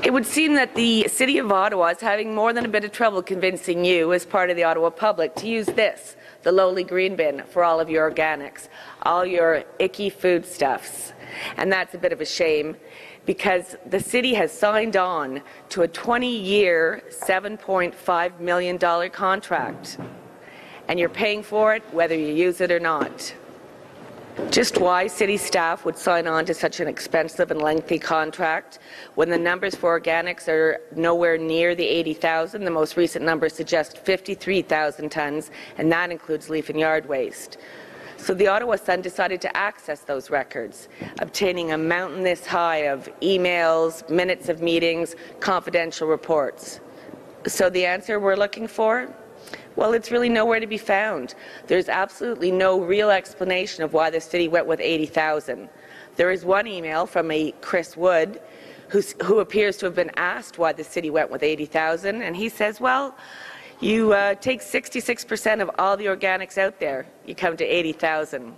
It would seem that the City of Ottawa is having more than a bit of trouble convincing you, as part of the Ottawa public, to use this, the lowly green bin, for all of your organics, all your icky foodstuffs. And that's a bit of a shame, because the city has signed on to a 20-year, $7.5 million contract. And you're paying for it whether you use it or not. Just why city staff would sign on to such an expensive and lengthy contract when the numbers for organics are nowhere near the 80,000. The most recent numbers suggest 53,000 tonnes, and that includes leaf and yard waste. So the Ottawa Sun decided to access those records, obtaining a mountain this high of emails, minutes of meetings, confidential reports. So the answer we're looking for? Well, it's really nowhere to be found. There's absolutely no real explanation of why the city went with 80,000. There is one email from a Chris Wood, who appears to have been asked why the city went with 80,000, and he says, well, you take 66% of all the organics out there, you come to 80,000.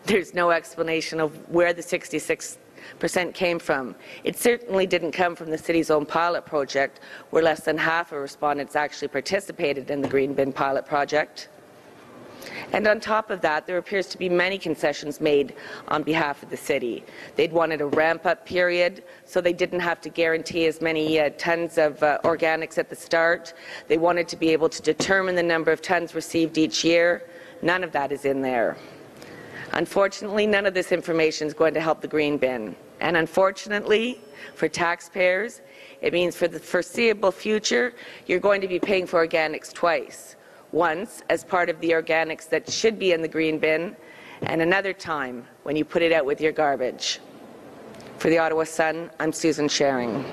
There's no explanation of where the 66% came from. It certainly didn't come from the city's own pilot project, where less than half of respondents actually participated in the green bin pilot project. And on top of that, there appears to be many concessions made on behalf of the city. They'd wanted a ramp-up period, so they didn't have to guarantee as many tons of organics at the start. They wanted to be able to determine the number of tons received each year. None of that is in there. Unfortunately, none of this information is going to help the green bin. And unfortunately, for taxpayers, it means for the foreseeable future, you're going to be paying for organics twice. Once as part of the organics that should be in the green bin, and another time when you put it out with your garbage. For the Ottawa Sun, I'm Susan Sharing.